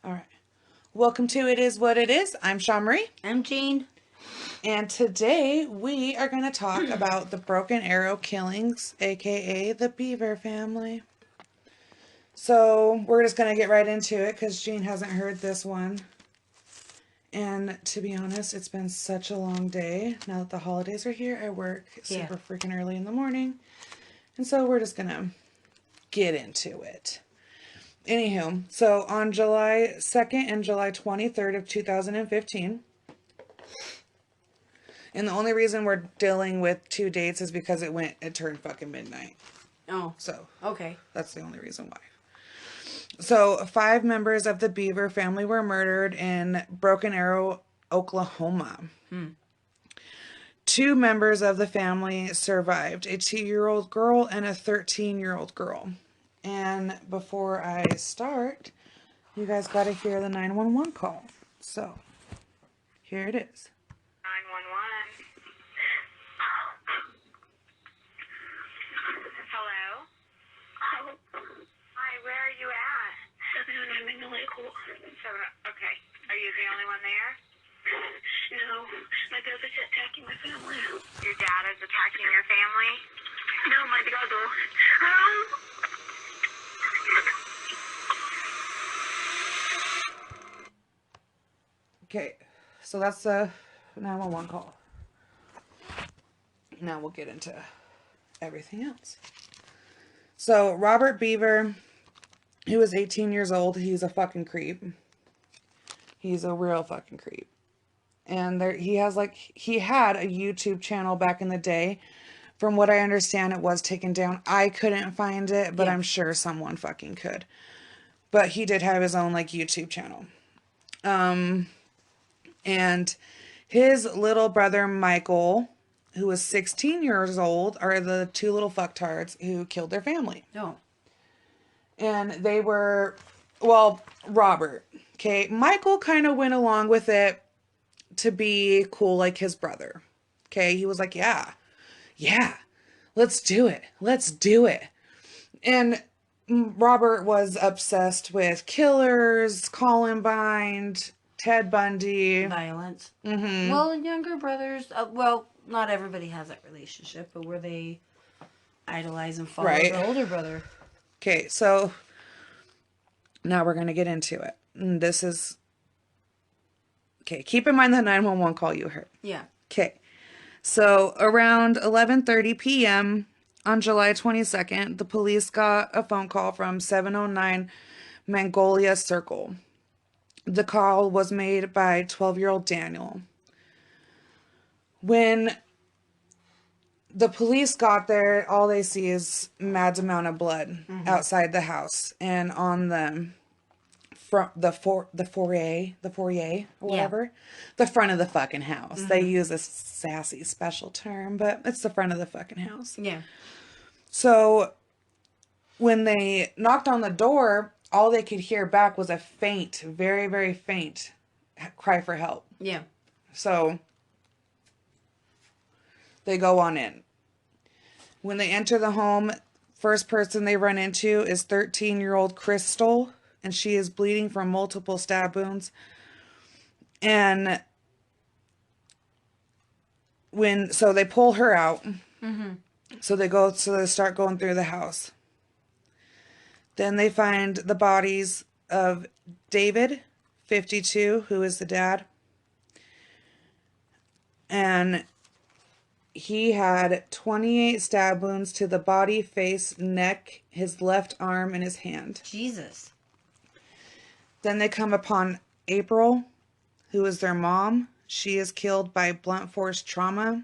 All right. Welcome to It Is What It Is. I'm Shawn Marie. I'm Jean. And today we are going to talk about the Broken Arrow killings, aka the Bever family. So we're just going to get right into it because Jean hasn't heard this one. And to be honest, it's been such a long day. Now that the holidays are here, I work super freaking early in the morning. And so we're just going to get into it. Anywho, so on July 2nd and July 23rd of 2015, and the only reason we're dealing with two dates is because it turned fucking midnight. Oh. So, okay. That's the only reason why. So, 5 members of the Bever family were murdered in Broken Arrow, Oklahoma. 2 members of the family survived, a 2-year-old girl and a 13-year-old girl. And before I start, you guys got to hear the 911 call. So, here it is. 911. Hello? Hi, where are you at? 709 Magnolia Court. Okay. Are you the only one there? No. My brother's attacking my family. Your dad is attacking your family? No, my brother. Okay, so that's the 911 call. Now we'll get into everything else. So Robert Bever, who was 18 years old, he's a fucking creep. He's a real fucking creep. And he had a YouTube channel back in the day. From what I understand, it was taken down. I couldn't find it, but I'm sure someone fucking could. But he did have his own YouTube channel. And his little brother, Michael, who was 16 years old, are the 2 little fucktards who killed their family. No. And they were, Robert. Okay, Michael kind of went along with it to be cool like his brother. Okay, he was like, yeah, let's do it. And Robert was obsessed with killers, Columbine, Ted Bundy. Violence. Mm-hmm. Well, younger brothers, not everybody has that relationship, but where they idolize and follow the older brother. Okay, so now we're going to get into it. And this is... Okay, keep in mind the 911 call you heard. Yeah. Okay, so around 11:30 p.m. on July 22nd, the police got a phone call from 709 Magnolia Circle. The call was made by 12-year-old Daniel. When the police got there, all they see is mad amount of blood outside the house and on the foyer or whatever, the front of the fucking house. They use a sassy special term, but it's the front of the fucking house. Yeah. So when they knocked on the door, all they could hear back was a faint, very, very faint cry for help. Yeah. So they go on in. When they enter the home, first person they run into is 13-year-old Crystal, and she is bleeding from multiple stab wounds. And so they pull her out. So they start going through the house. Then they find the bodies of David, 52, who is the dad. And he had 28 stab wounds to the body, face, neck, his left arm, and his hand. Jesus. Then they come upon April, who is their mom. She is killed by blunt force trauma,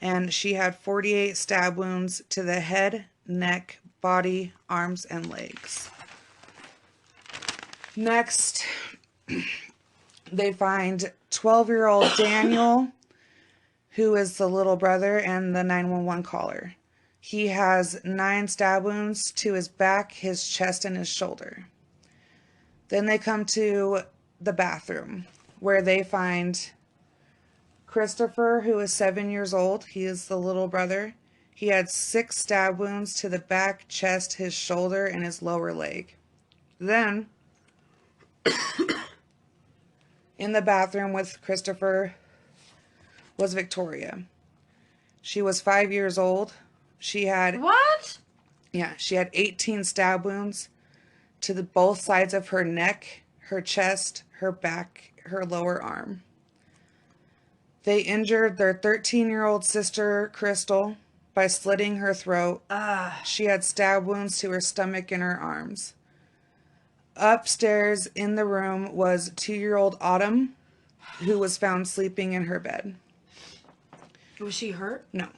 and she had 48 stab wounds to the head, neck, body, arms, and legs. Next, they find 12-year-old Daniel, who is the little brother and the 911 caller. He has 9 stab wounds to his back, his chest, and his shoulder. Then they come to the bathroom, where they find Chirstopher, who is 7 years old. He is the little brother. He had 6 stab wounds to the back, chest, his shoulder, and his lower leg. Then In the bathroom with Chirstopher was Victoria. She was 5 years old. She had What? she had 18 stab wounds to both sides of her neck, her chest, her back, her lower arm. They injured their 13-year-old sister, Crystal, by slitting her throat. She had stab wounds to her stomach and her arms. Upstairs in the room was 2-year-old Autumn, who was found sleeping in her bed. Was she hurt? No.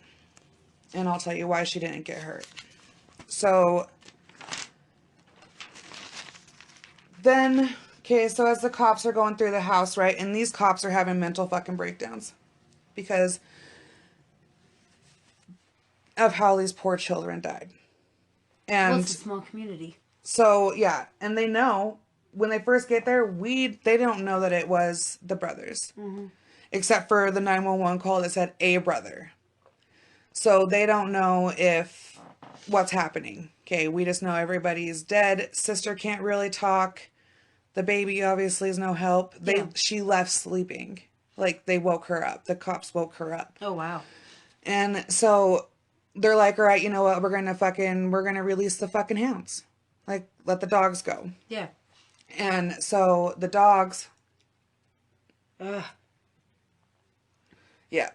And I'll tell you why she didn't get hurt. So then, so as the cops are going through the house, right, and these cops are having mental fucking breakdowns because of how these poor children died. And Well, it's a small community. so, yeah, and they know when they first get there, they don't know that it was the brothers. Mm-hmm. Except for the 911 call that said a brother. So they don't know if what's happening. Okay, we just know everybody's dead. Sister can't really talk. The baby obviously is no help. She left sleeping. Like, they woke her up. The cops woke her up. Oh, wow. And so they're like, all right, you know what? We're going to release the fucking hounds. Like, let the dogs go. Yeah. And so the dogs. Ugh. Yeah.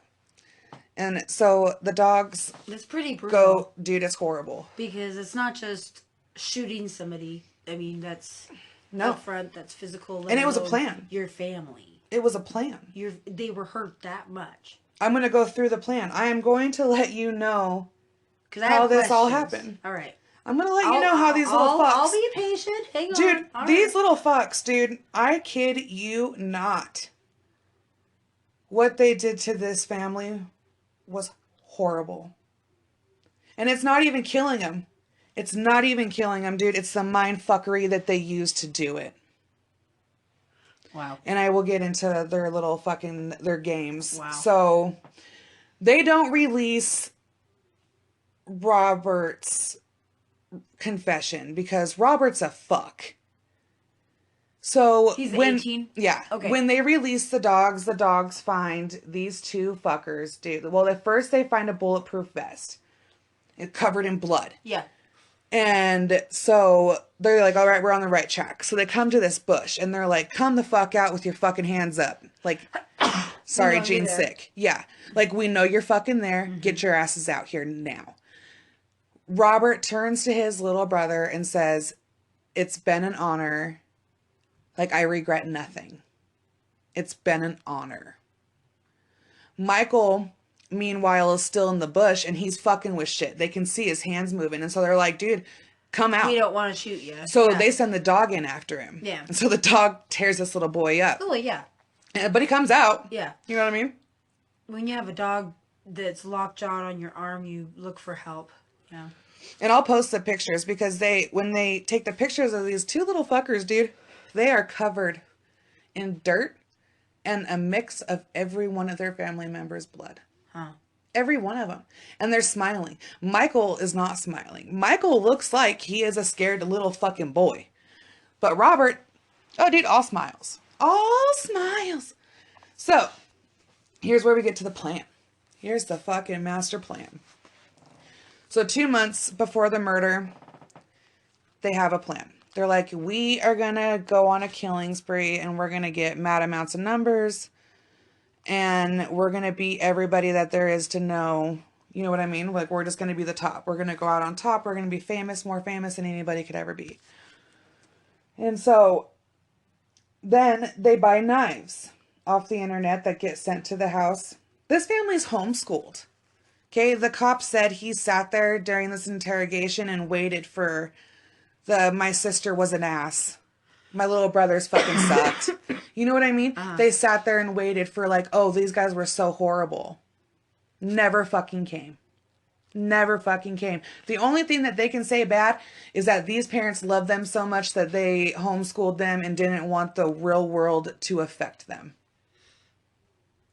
And so the dogs. That's pretty brutal. Dude, it's horrible. Because it's not just shooting somebody. I mean, that's upfront, that's physical. And it was a plan. Your family. It was a plan. They were hurt that much. I'm going to go through the plan. I am going to let you know how this all happened. All right. I'm going to let you know how these little fucks. I'll be patient. Hang on. Dude, these little fucks, dude, I kid you not. What they did to this family was horrible. And it's not even killing them. It's not even killing them, dude. It's the mind fuckery that they used to do it. Wow. And I will get into their little their games. Wow. So, they don't release Robert's confession because Robert's a fuck. So he's 18? Yeah. Okay. When they release the dogs find these two fuckers, dude. Well, at first they find a bulletproof vest. It's covered in blood. Yeah. And so they're like, all right, we're on the right track. So they come to this bush and they're like, come the fuck out with your fucking hands up. Like, sorry, Jean's sick. Yeah. Like, we know you're fucking there. Mm-hmm. Get your asses out here now. Robert turns to his little brother and says, it's been an honor. Like, I regret nothing. It's been an honor. Michael, meanwhile, is still in the bush and he's fucking with shit. They can see his hands moving. And so they're like, dude, come out. We don't want to shoot you. So they send the dog in after him. Yeah. And so the dog tears this little boy up. Oh, yeah. But he comes out. Yeah. You know what I mean? When you have a dog that's lockjawed on your arm, you look for help. Yeah. And I'll post the pictures because when they take the pictures of these two little fuckers, dude, they are covered in dirt and a mix of every one of their family members' blood. Huh. Every one of them. And they're smiling. Michael is not smiling. Michael looks like he is a scared little fucking boy. But Robert, oh, dude, all smiles. All smiles. So, here's where we get to the plan. Here's the fucking master plan. So 2 months before the murder, they have a plan. They're like, we are going to go on a killing spree and we're going to get mad amounts of numbers and we're going to beat everybody that there is to know. You know what I mean? Like, we're just going to be the top. We're going to go out on top. We're going to be famous, more famous than anybody could ever be. And so then they buy knives off the internet that get sent to the house. This family's homeschooled. Okay, the cop said he sat there during this interrogation and waited for my sister was an ass. My little brothers fucking sucked. You know what I mean? Uh-huh. They sat there and waited for like, oh, these guys were so horrible. Never fucking came. Never fucking came. The only thing that they can say bad is that these parents loved them so much that they homeschooled them and didn't want the real world to affect them.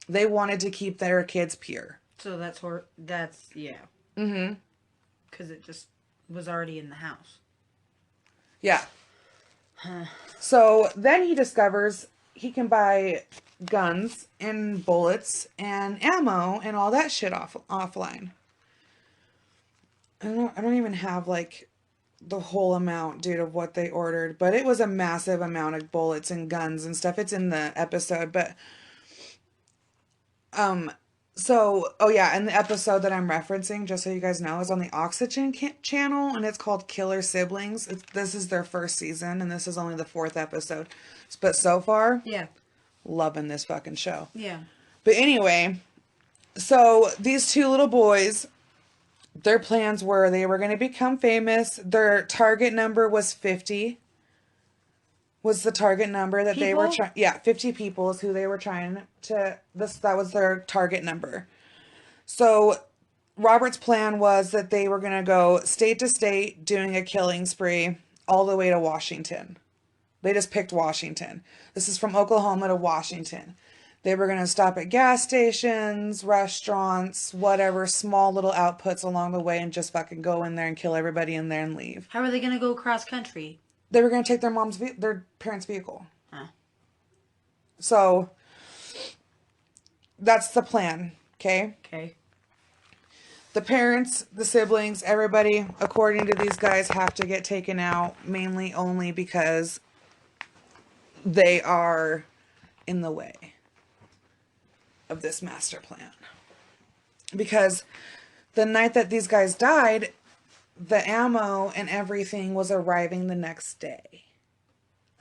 They wanted to keep their kids pure. So that's yeah. Mm-hmm. Because it just was already in the house. Yeah. So then he discovers he can buy guns and bullets and ammo and all that shit offline. I don't even have like the whole amount, dude, of what they ordered, but it was a massive amount of bullets and guns and stuff. It's in the episode, but so, oh yeah, and the episode that I'm referencing, just so you guys know, is on the Oxygen channel, and it's called Killer Siblings. This is their first season, and this is only the 4th episode. But so far, Yeah. loving this fucking show. Yeah. But anyway, so these 2 little boys, their plans were they were going to become famous. Their target number was 50. Was the target number that they were trying. Yeah, 50 people is who they were trying to. That was their target number. So Robert's plan was that they were going to go state to state doing a killing spree all the way to Washington. They just picked Washington. This is from Oklahoma to Washington. They were going to stop at gas stations, restaurants, whatever, small little outputs along the way and just fucking go in there and kill everybody in there and leave. How are they going to go cross country? They were going to take their parents' vehicle. Huh. So that's the plan, okay? Okay. The parents, the siblings, everybody, according to these guys, have to get taken out, mainly only because they are in the way of this master plan. Because the night that these guys died, the ammo and everything was arriving the next day.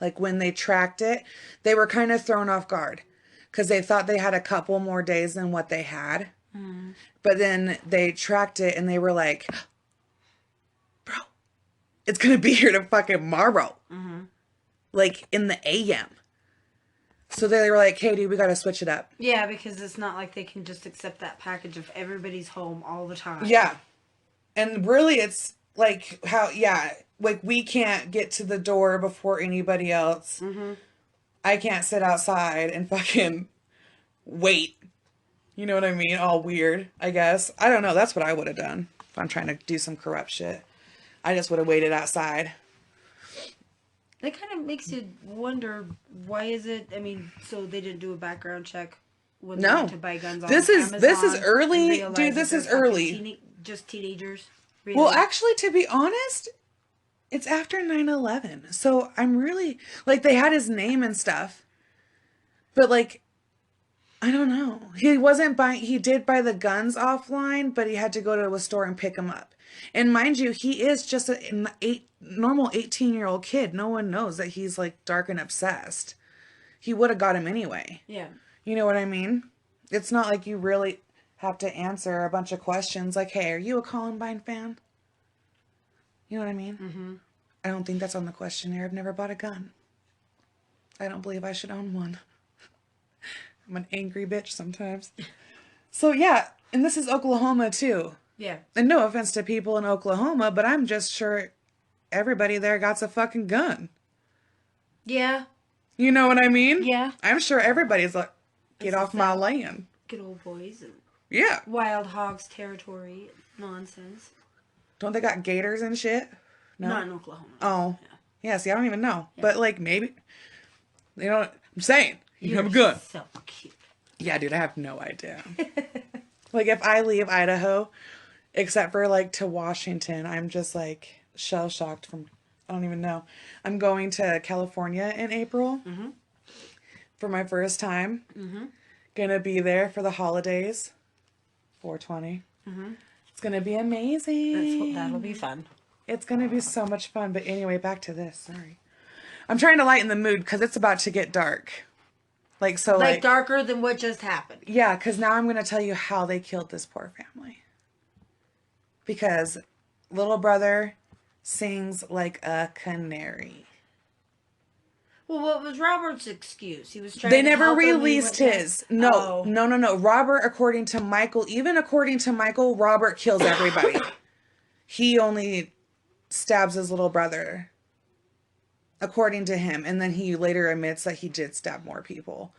Like when they tracked it, they were kind of thrown off guard because they thought they had a couple more days than what they had. Mm. But then they tracked it and they were like, bro, it's going to be here to fucking tomorrow. Mm-hmm. Like in the AM. So they were like, hey, dude, we got to switch it up. Yeah, because it's not like they can just accept that package if everybody's home all the time. Yeah. And really, it's like how, yeah, like we can't get to the door before anybody else. Mm-hmm. I can't sit outside and fucking wait. You know what I mean? All weird, I guess. I don't know. That's what I would have done if I'm trying to do some corrupt shit. I just would have waited outside. That kind of makes you wonder, why is it, I mean, so they didn't do a background check when they went to buy guns on Amazon? This is early. Dude, this is early. Just teenagers? Really? Well, actually, to be honest, it's after 9/11. So I'm really, like, they had his name and stuff. But, like, I don't know. He wasn't buying, he did buy the guns offline, but he had to go to a store and pick them up. And mind you, he is just a normal 18-year-old kid. No one knows that he's, like, dark and obsessed. He would have got him anyway. Yeah. You know what I mean? It's not like you really have to answer a bunch of questions like, hey, are you a Columbine fan? You know what I mean? Mm-hmm. I don't think that's on the questionnaire. I've never bought a gun. I don't believe I should own one. I'm an angry bitch sometimes. So, yeah, and this is Oklahoma, too. Yeah. And no offense to people in Oklahoma, but I'm just sure everybody there got a fucking gun. Yeah. You know what I mean? Yeah. I'm sure everybody's like, get off my land. Good old boys and yeah. Wild hogs territory nonsense. Don't they got gators and shit? No? Not in Oklahoma. Oh. Yeah, see, I don't even know. Yeah. But, like, maybe. They don't. I'm saying. You have a gun. So cute. Yeah, dude, I have no idea. Like, if I leave Idaho, except for, like, to Washington, I'm just, like, shell-shocked from, I don't even know. I'm going to California in April for my first time. Mm-hmm. Gonna be there for the holidays. 420. Mm-hmm. It's gonna be amazing. That'll be fun. It's gonna be so much fun. But anyway, back to this. Sorry. I'm trying to lighten the mood because it's about to get dark. Like, so like darker than what just happened. Yeah, because now I'm going to tell you how they killed this poor family. Because little brother sings like a canary. Well, what was Robert's excuse? He was trying They to never help him, released his. No. Robert, according to Michael, Robert kills everybody. He only stabs his little brother. According to him. And then he later admits that he did stab more people.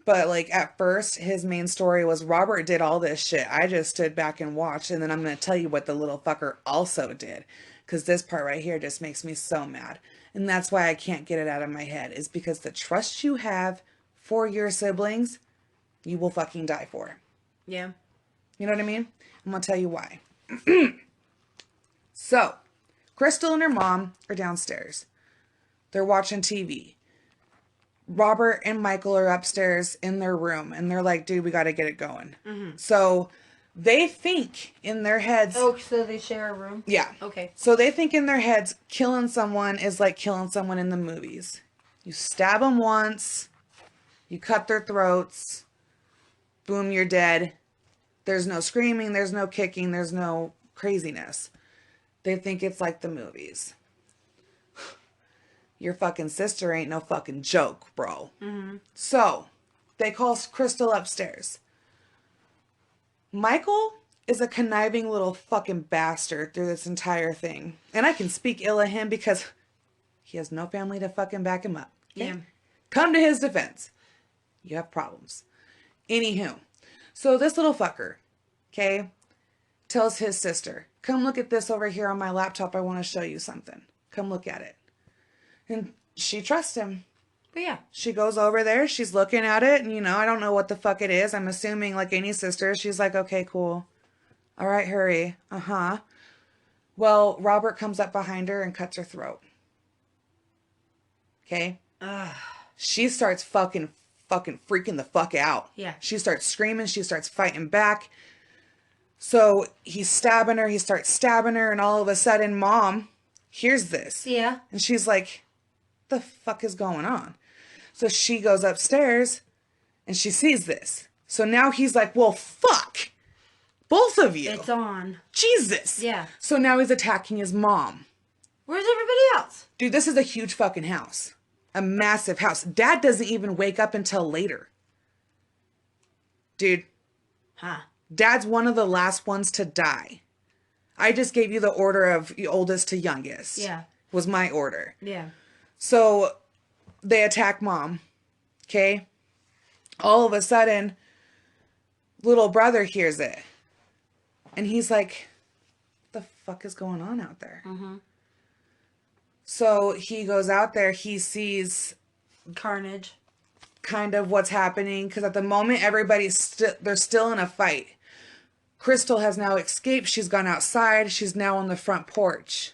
But, like, at first, his main story was Robert did all this shit. I just stood back and watched. And then I'm going to tell you what the little fucker also did. Because this part right here just makes me so mad. And that's why I can't get it out of my head, is because the trust you have for your siblings, you will fucking die for. Yeah. You know what I mean? I'm going to tell you why. So, Crystal and her mom are downstairs. They're watching TV. Robert and Michael are upstairs in their room, and they're like, dude, we got to get it going. Mm-hmm. So they think in their heads. Oh, so they share a room? Yeah. Okay. So they think in their heads, killing someone is like killing someone in the movies. You stab them once, you cut their throats, boom, you're dead. There's no screaming, there's no kicking, there's no craziness. They think it's like the movies. Your fucking sister ain't no fucking joke, bro. Mm-hmm. So, they call Crystal upstairs. Michael is a conniving little fucking bastard through this entire thing. And I can speak ill of him because he has no family to fucking back him up. Okay? Yeah. Come to his defense. You have problems. Anywho. So this little fucker, okay, tells his sister, come look at this over here on my laptop. I want to show you something. Come look at it. And she trusts him. But yeah. She goes over there. She's looking at it. And, I don't know what the fuck it is. I'm assuming like any sister. She's like, okay, cool. All right, hurry. Uh-huh. Well, Robert comes up behind her and cuts her throat. Okay? She starts fucking freaking the fuck out. Yeah. She starts screaming. She starts fighting back. So he's stabbing her. He starts stabbing her. And all of a sudden, Mom hears this. Yeah. And she's like, the fuck is going on? So she goes upstairs and she sees this. So now he's like, well, fuck. Both of you. It's on. Jesus. Yeah. So now he's attacking his mom. Where's everybody else? Dude, this is a huge fucking house. A massive house. Dad doesn't even wake up until later. Dude. Huh. Dad's one of the last ones to die. I just gave you the order of oldest to youngest. Yeah. Was my order. Yeah. So they attack Mom. Okay? All of a sudden, little brother hears it. And he's like, the fuck is going on out there? Mm-hmm. So he goes out there. He sees Carnage. kind of what's happening. Because at the moment, they're still in a fight. Crystal has now escaped. She's gone outside. She's now on the front porch.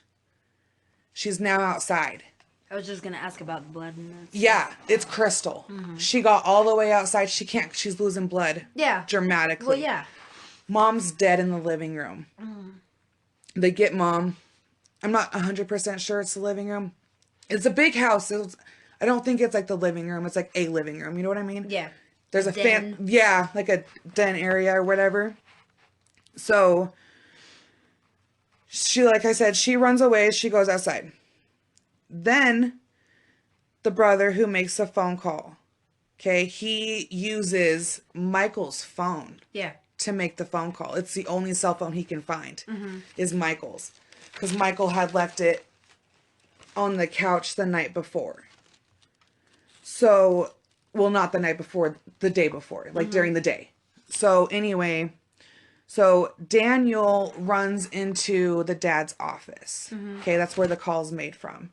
She's now outside. I was just going to ask about the blood in this. Yeah, it's Crystal. Mm-hmm. She got all the way outside. She's losing blood. Yeah. Dramatically. Well, yeah. Mom's dead in the living room. Mm. They get Mom. I'm not 100% sure it's the living room. It's a big house. I don't think it's like the living room. It's like a living room. You know what I mean? Yeah. There's a den. Yeah, like a den area or whatever. So, like I said, she runs away. She goes outside. Then, the brother who makes a phone call, okay, he uses Michael's phone. Yeah. To make the phone call. It's the only cell phone he can find, is Michael's. Because Michael had left it on the couch the night before. So, well, not the night before, the day before, like during the day. So, anyway, so Daniel runs into the dad's office. Okay, that's where the call's made from.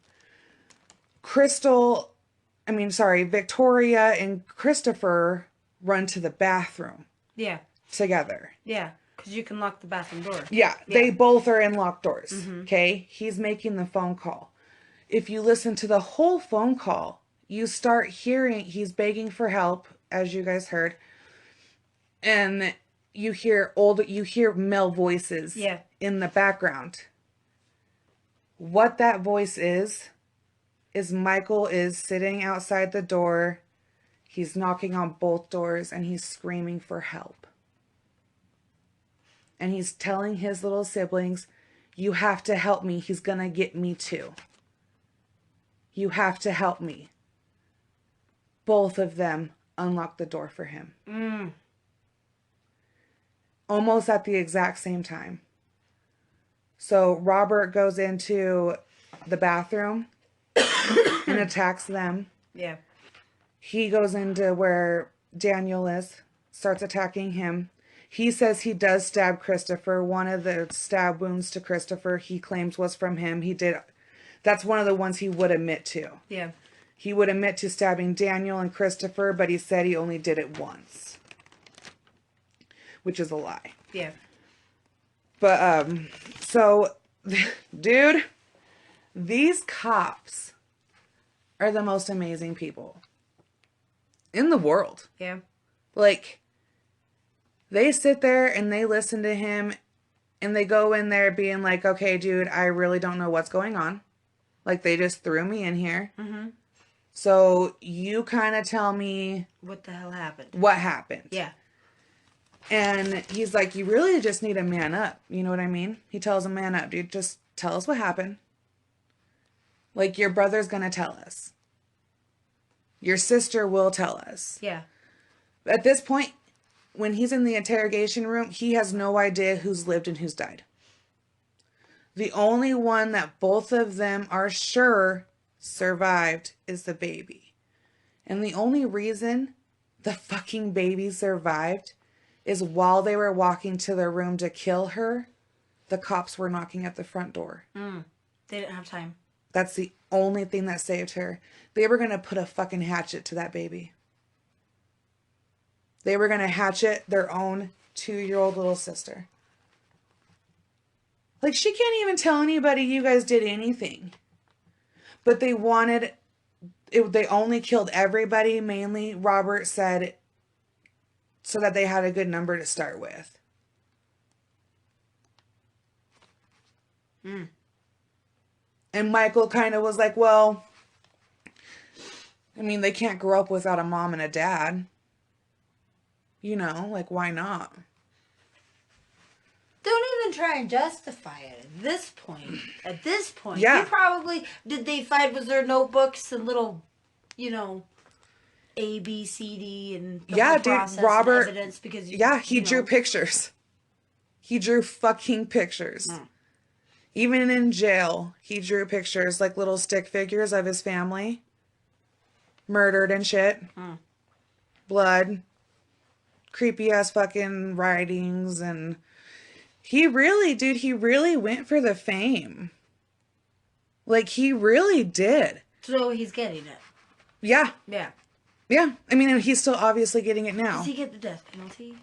Victoria and Chirstopher run to the bathroom. Yeah. Together. Yeah, because you can lock the bathroom door. Yeah, they both are in locked doors. Okay? He's making the phone call. If you listen to the whole phone call, you start hearing he's begging for help, as you guys heard. And you hear male voices in the background. What that voice is Michael is sitting outside the door. He's knocking on both doors and he's screaming for help. And he's telling his little siblings, you have to help me. He's going to get me too. You have to help me. Both of them unlock the door for him. Almost at the exact same time. So Robert goes into the bathroom and attacks them. Yeah. He goes into where Daniel is, starts attacking him. He says he does stab Chirstopher. One of the stab wounds to Chirstopher he claims was from him. He did. That's one of the ones he would admit to. Yeah. He would admit to stabbing Daniel and Chirstopher, but he said he only did it once. Which is a lie. Yeah. But, so, dude, these cops are the most amazing people in the world. Yeah. Like, they sit there and they listen to him and they go in there being like, okay, dude, I really don't know what's going on. Like, they just threw me in here. Mm-hmm. So you kind of tell me What the hell happened? what happened. Yeah. And he's like, you really just need to man up. You know what I mean? He tells him, man up, dude. Just tell us what happened. Like, your brother's going to tell us. Your sister will tell us. Yeah. At this point, when he's in the interrogation room, he has no idea who's lived and who's died. The only one that both of them are sure survived is the baby. And the only reason the fucking baby survived is while they were walking to their room to kill her, the cops were knocking at the front door. They didn't have time. That's the only thing that saved her. They were going to put a fucking hatchet to that baby. They were going to hatchet their own 2-year-old little sister. Like, she can't even tell anybody you guys did anything. But they wanted... they only killed everybody, mainly, Robert said, so that they had a good number to start with. And Michael kind of was like, well, I mean, they can't grow up without a mom and a dad. You know, like, why not? Don't even try and justify it at this point. At this point. Yeah. You probably... Did they find... Was there notebooks and little, you know... A, B, C, D, and the Yeah, whole dude, process Robert... and evidence because he drew pictures. He drew fucking pictures. Even in jail, he drew pictures, like little stick figures of his family. Murdered and shit. Blood. Creepy ass fucking writings. And he really went for the fame. Like, he really did. So he's getting it. Yeah. Yeah. Yeah. I mean, and he's still obviously getting it now. Does he get the death penalty?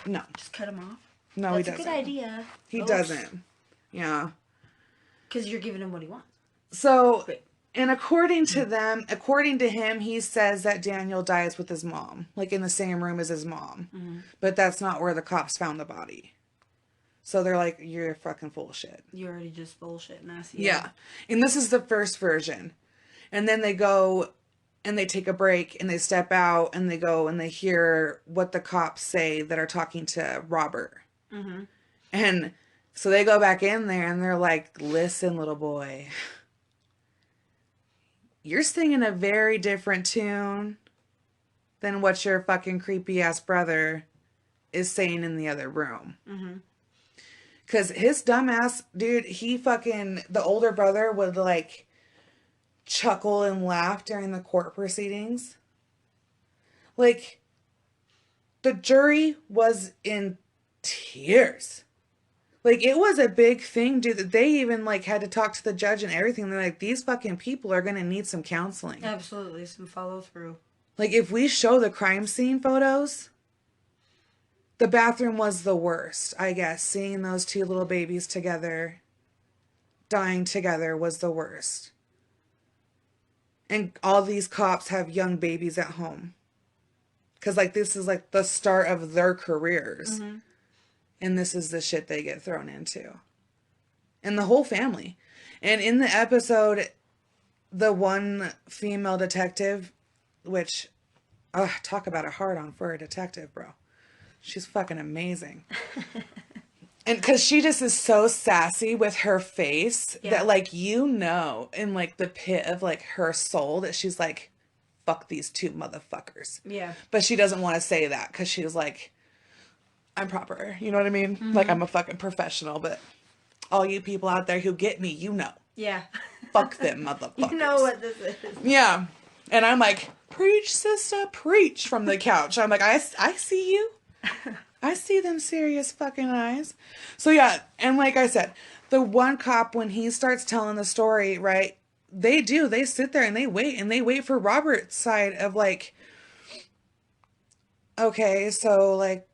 No. Just cut him off? No, That's he doesn't. a good idea. He doesn't. Yeah. Because you're giving him what he wants. So, Great. and according to him, he says that Daniel dies with his mom, like in the same room as his mom. But that's not where the cops found the body. So they're like, you're fucking full of shit. You're already just bullshitting us. Yeah. And this is the first version. And then they go and they take a break and they step out and they go and they hear what the cops say that are talking to Robert. And so they go back in there and they're like, listen, little boy, you're singing a very different tune than what your fucking creepy ass brother is saying in the other room. Because his dumbass, dude, the older brother would like chuckle and laugh during the court proceedings. Like, the jury was in tears. Like, it was a big thing, dude, that they even, like, had to talk to the judge and everything. They're like, these fucking people are going to need some counseling. Absolutely. Some follow through. Like, if we show the crime scene photos, the bathroom was the worst, I guess. Seeing those two little babies together, dying together, was the worst. And all these cops have young babies at home. Because, like, this is, like, the start of their careers. And this is the shit they get thrown into. And the whole family. And in the episode, the one female detective, which, talk about a hard-on for a detective, bro. She's fucking amazing. And because she just is so sassy with her face that, like, you know, in, like, the pit of, like, her soul that she's like, fuck these two motherfuckers. Yeah. But she doesn't want to say that because she's like, I'm proper. You know what I mean? Like, I'm a fucking professional, but all you people out there who get me, you know. Yeah. Fuck them motherfuckers. You know what this is. Yeah. And I'm like, preach, sister, preach from the couch. I'm like, I see you. I see them serious fucking eyes. So yeah, and like I said, the one cop, when he starts telling the story, right, they sit there and they wait for Robert's side of like, okay, so like,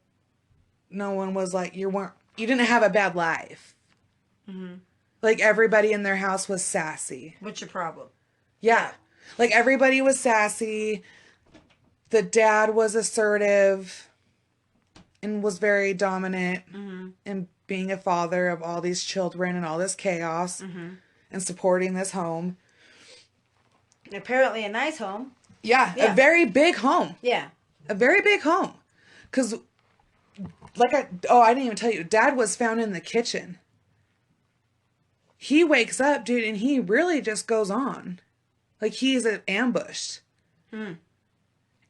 no one was like, you didn't have a bad life. Mm-hmm. Like, everybody in their house was sassy. What's your problem? Yeah. Like, everybody was sassy. The dad was assertive and was very dominant in being a father of all these children and all this chaos and supporting this home. Apparently a nice home. Yeah, Yeah. a very big home. Yeah. A very big home. Because, I didn't even tell you, Dad was found in the kitchen. He wakes up, dude, and he really just goes on. Like, he's ambushed. And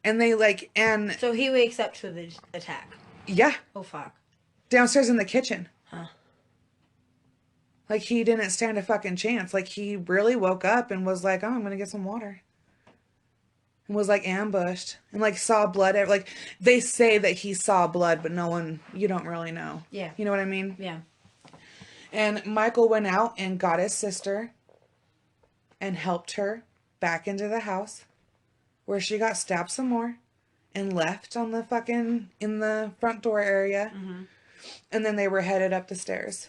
they, like, and... So he wakes up to the attack. Yeah. Oh, fuck. Downstairs in the kitchen. Huh. Like, he didn't stand a fucking chance. Like, he really woke up and was like, oh, I'm gonna get some water. And was, like, ambushed. And, like, saw blood. Like, they say that he saw blood, but no one... You don't really know. Yeah. You know what I mean? Yeah. And Michael went out and got his sister and helped her back into the house, where she got stabbed some more and left on the fucking, in the front door area. And then they were headed up the stairs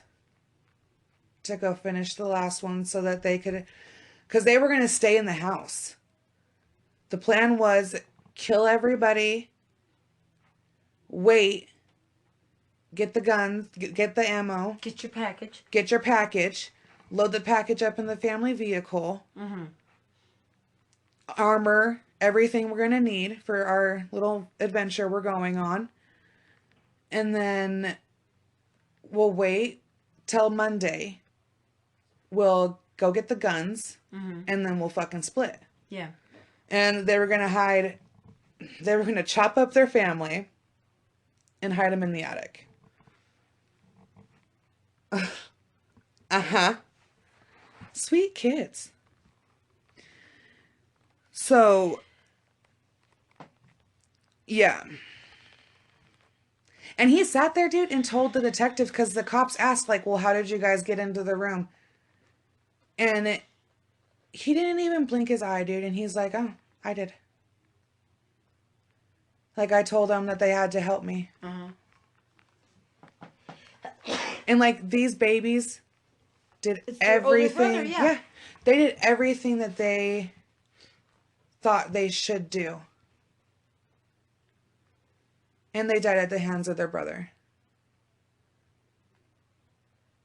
to go finish the last one so that they could, because they were going to stay in the house. The plan was kill everybody, wait, get the guns, get the ammo. Get your package. Get your package. Load the package up in the family vehicle. Armor, everything we're going to need for our little adventure we're going on. And then we'll wait till Monday. We'll go get the guns. And then we'll fucking split. Yeah. And they were going to hide. They were going to chop up their family and hide them in the attic. Sweet kids. So, yeah. And he sat there, dude, and told the detective, because the cops asked, like, well, how did you guys get into the room? And he didn't even blink his eye, dude. And he's like, oh, I did. Like, I told them that they had to help me. And, like, these babies did everything. Brother, yeah. They did everything that they thought they should do. And they died at the hands of their brother.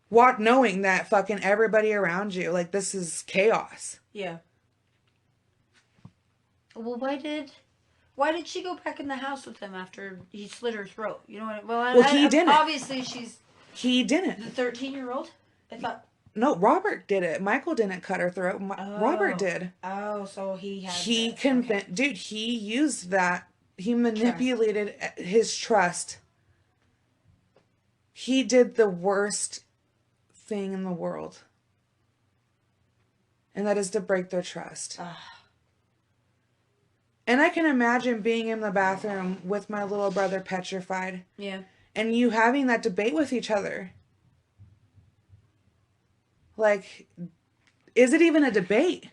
What, knowing that fucking everybody around you, like, this is chaos. Yeah. Well, why did she go back in the house with him after he slit her throat? You know what? Well, He didn't. Obviously, she's He didn't. the 13-year-old. I thought. No, Robert did it. Michael didn't cut her throat. Robert did. Oh, so he had. He convinced. Okay. Dude, he used that. He manipulated his trust. He did the worst thing in the world. And that is to break their trust. And I can imagine being in the bathroom with my little brother petrified. Yeah. And you having that debate with each other. Like, is it even a debate?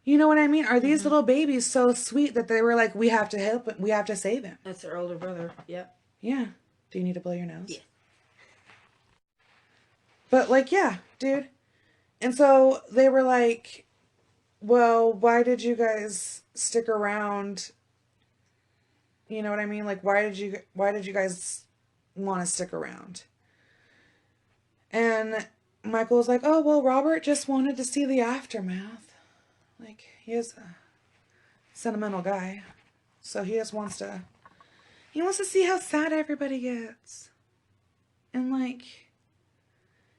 You know what I mean? Are these little babies so sweet that they were like, we have to help him. We have to save him. That's their older brother. Yep. Yeah. Do you need to blow your nose? Yeah. But, like, yeah, dude. And so they were like, well, why did you guys stick around? You know what I mean? Like, why did you guys want to stick around? And Michael was like, oh, well, Robert just wanted to see the aftermath. Like, he is a sentimental guy. So he just wants to see how sad everybody gets. And, like,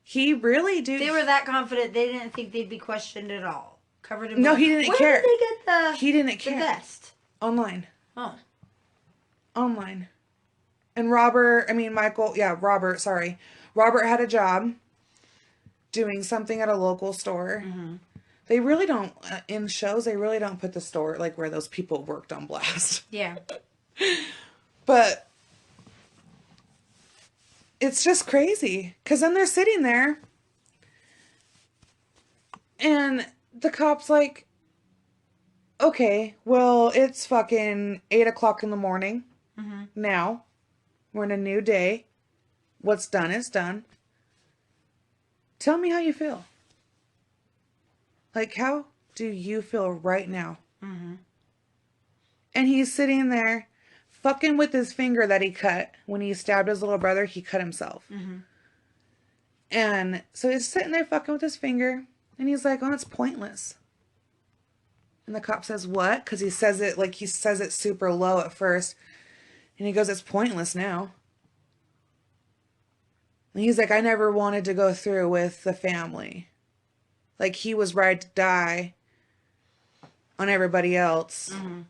he really, dude. They were that confident they didn't think they'd be questioned at all. Covered in No, blood. he didn't Where care. Did they get He didn't care. the vest? Online. Oh. Online. And Robert had a job doing something at a local store. They really don't, in shows, they really don't put the store, like, where those people worked on blast. Yeah. But it's just crazy. Because then they're sitting there. And the cop's like, okay, well, it's fucking 8 o'clock in the morning. Mm-hmm. Now. We're in a new day. What's done is done. Tell me how you feel. Like, how do you feel right now? Mm-hmm. And he's sitting there fucking with his finger that he cut. When he stabbed his little brother, he cut himself. Mm-hmm. And so he's sitting there fucking with his finger. And he's like, oh, it's pointless. And the cop says, what? Because he says it super low at first. And he goes, it's pointless now. And he's like, I never wanted to go through with the family. Like, he was right to die on everybody else. Mm-hmm.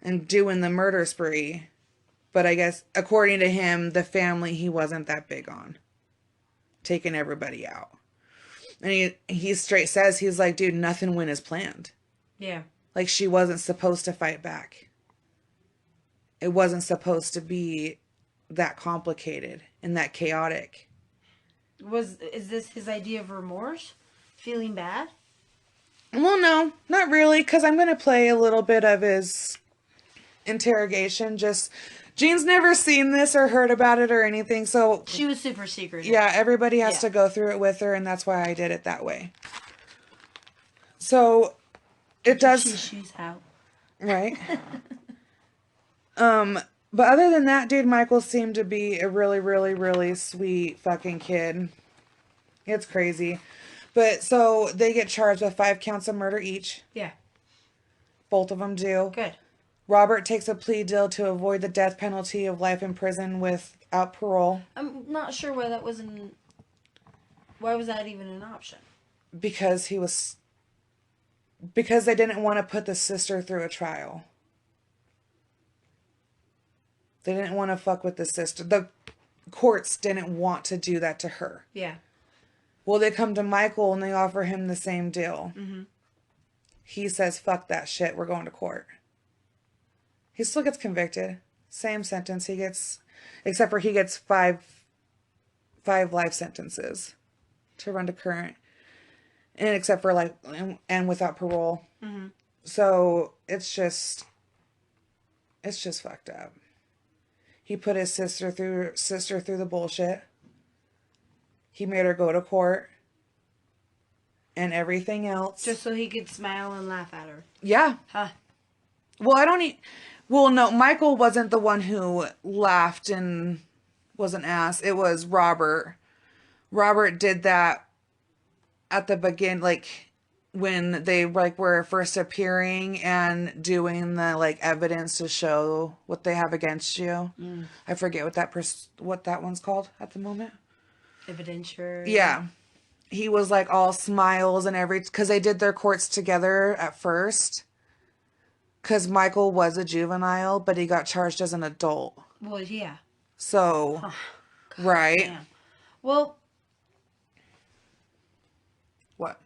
And doing the murder spree. But I guess, according to him, the family he wasn't that big on. Taking everybody out. And he straight says, he's like, dude, nothing went as planned. Yeah. Like, she wasn't supposed to fight back. It wasn't supposed to be that complicated and that chaotic. Is this his idea of remorse? Feeling bad? Well, no, not really, because I'm going to play a little bit of his interrogation. Just, Jean's never seen this or heard about it or anything, so... She was super secretive. Yeah, everybody has to go through it with her, and that's why I did it that way. So, it does... Shoes out. Right? But other than that, dude, Michael seemed to be a really, really, really sweet fucking kid. It's crazy. But, so, they get charged with 5 counts of murder each. Yeah. Both of them do. Good. Robert takes a plea deal to avoid the death penalty of life in prison without parole. I'm not sure why that wasn't... Why was that even an option? Because they didn't want to put the sister through a trial. They didn't want to fuck with the sister. The courts didn't want to do that to her. Yeah. Well, they come to Michael and they offer him the same deal. Mm-hmm. He says, fuck that shit, we're going to court. He still gets convicted. Same sentence he gets, except for he gets five life sentences to run to current. And except for like, and without parole. Mm-hmm. So it's just fucked up. He put his sister through the bullshit. He made her go to court. And everything else. Just so he could smile and laugh at her. Yeah. Huh. Well, well, no, Michael wasn't the one who laughed and was an ass. It was Robert. Robert did that at the beginning, like, when they, like, were first appearing and doing the, like, evidence to show what they have against you. Mm. I forget what that one's called at the moment. Evidentiary. Yeah. He was, like, all smiles and because they did their courts together at first. Because Michael was a juvenile, but he got charged as an adult. Well, yeah. So, God, right. Damn. Well. What?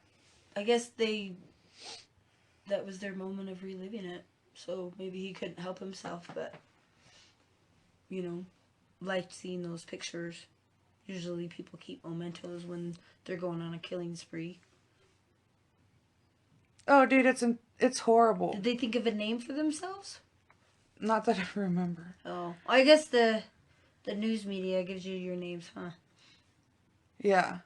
I guess that was their moment of reliving it. So maybe he couldn't help himself, but, you know, liked seeing those pictures. Usually people keep mementos when they're going on a killing spree. Oh, dude, it's horrible. Did they think of a name for themselves? Not that I remember. Oh, I guess the news media gives you your names, huh? Yeah.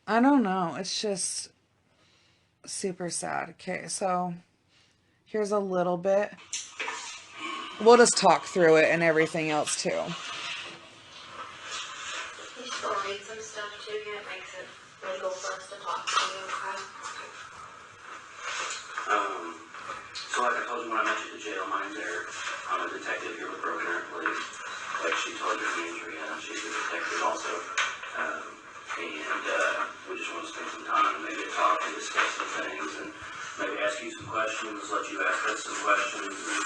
I don't know. It's just super sad. Okay, so here's a little bit. We'll just talk through it and everything else too. You still read some stuff too, it makes it legal for us to talk to you, okay? So like I told you when I met you at the jail, my name's Eric. I'm a detective here with Broken Arrow Police. Like she told you, Andrea, she's a detective also. We just want to spend some time and maybe talk and discuss some things and maybe ask you some questions, let you ask us some questions and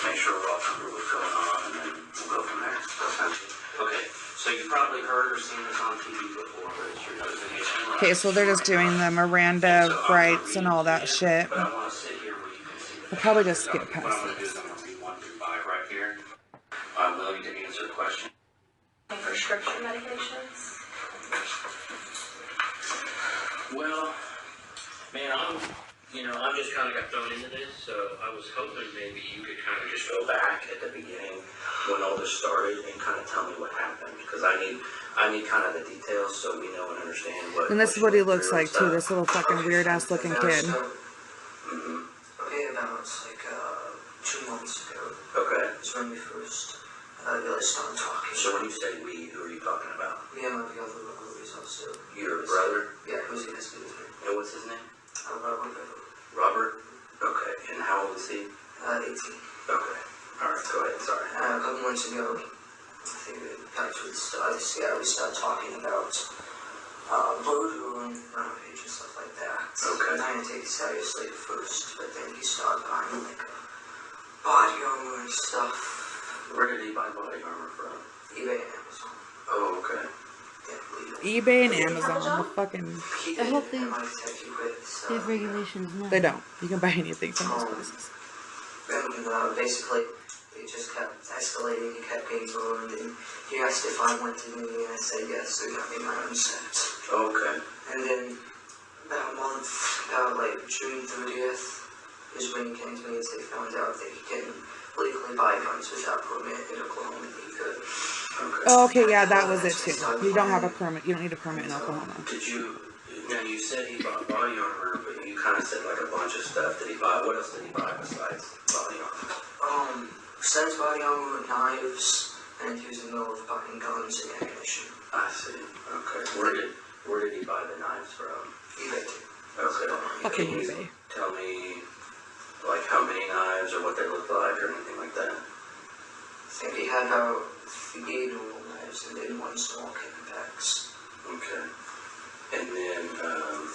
make sure we're all covered what's going on and then we'll go from there. That sounds good. Okay, so you probably heard or seen this on TV before, but it's your notification. Okay, so they're just doing the Miranda rights and all that shit. But I want to sit here where you can see the We'll probably just skip past what I'm going to do this. is I'm going to be 1 through 5 right here. I'm willing to answer questions prescription medications? Well, man, I'm just kind of got thrown into this, so I was hoping maybe you could kind of just go back at the beginning when all this started and kind of tell me what happened, because I need kind of the details so we know and understand what. And this is what he looks like too. So, This little fucking weird ass looking kid. Okay, about like 2 months ago. Okay. Is when we first really started talking. So when you say we, who are you talking about? Me and my other brothers also. Your brother? Yeah, who's he has to with me? And what's his name? Robert Bever. Robert? Okay. And how old is he? 18. Okay. All right. Go ahead. Sorry. A couple months ago, I think back to the start, we started talking about voodoo and rampage and stuff like that. Okay. And I didn't take it seriously at first, but then he started buying like body armor and stuff. Where did he buy body armor from? eBay and Amazon. Oh, okay. eBay and Amazon. The fucking. I hope they- might take you with, They have regulations now. They don't. You can buy anything from those places. And basically, it just kept escalating. He kept being ruined, and he asked if I went to uni, and I said yes. So he got me my own set. Okay. And then about a month, about like June 30th, is when he came to me and they found out that he can legally buy guns without permit in Oklahoma. He could. Okay. Oh, okay, yeah, that was it too. You don't have a permit. You don't need a permit in Oklahoma. Did you? Now you said he bought body armor, but you kind of said like a bunch of stuff. Did he buy? What else did he buy besides body armor? Besides body armor, knives, and he was in the middle of buying guns and ammunition. I see. Okay. Where did he buy the knives from? eBay too. Okay. Fucking Can you eBay. tell me like how many knives or what they look like or anything like that? I think he had about 3 normal knives and then 1 small kit in packs. Okay. And then guns.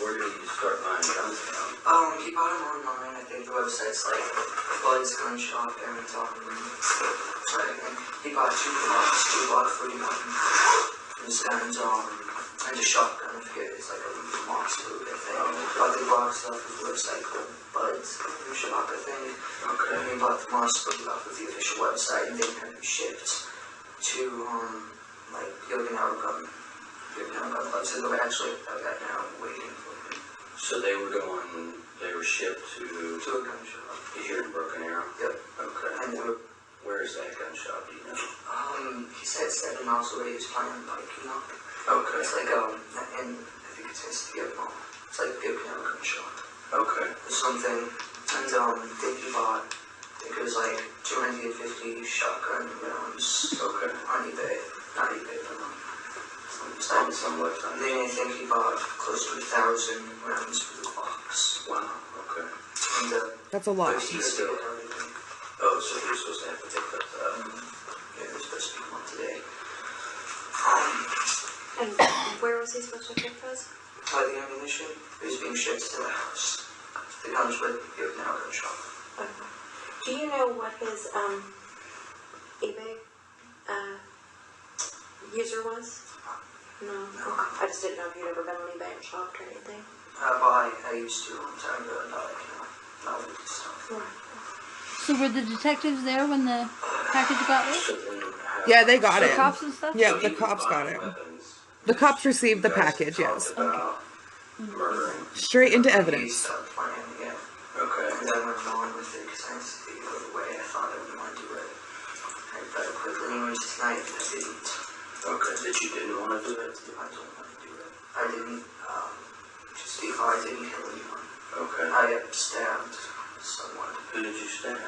Where did he start buying guns from? He bought them online. I think the website's like Blood's Gun Shop, Amazon. And he bought 2 blocks, 2 block 41. And a shotgun. I forget, it's like a Mox Boot, I think. Bought the block stuff with the website called Bud's Gun Shop, I think. Okay. And he bought the Mox Boot off of the official website, and then had them shipped to like Yoganao gun club. So they're actually that now waiting for him. So they were shipped to To a gun shop. here in Broken Arrow? Yep. Okay. And they were, Where is that gun shop, do you know? he said 7 miles away. He was planning on biking up. Okay. It's like and I think it's in Seattle. It's like Yoganao gun shop Okay. or something. And then he bought, I think it was like 250 shotgun rounds Okay. on eBay. Not eBay, but On some website. then I think he bought close to 1,000 rounds for the clocks. Wow. Okay. And That's a lot. but he still and everything. Oh, so you're supposed to have to pick those up. Yeah, we're supposed to be one today. And where was he supposed to pick those? The ammunition is being shipped to the house. The guns with you have now gun shop. Okay. Do you know what his eBay user was? No. I just didn't know if you'd ever been on eBay and shopped or anything. I used to a long time ago, not like, not with this stuff. So were the detectives there when the package got there? So then how- Yeah, they got The it. cops and stuff? Yeah, So the he was cops got buying it. weapons. The cops received the You guys package, yes. talked about murdering. Straight into He evidence. started planning again. Okay. And I went along with it because I didn't see the other way. I thought I would want to do it. I better quickly learned tonight that I didn't. Okay. That you didn't want to do it? I don't want to do it. I didn't, just because I didn't kill anyone. Okay. I stabbed someone. Who did you stab?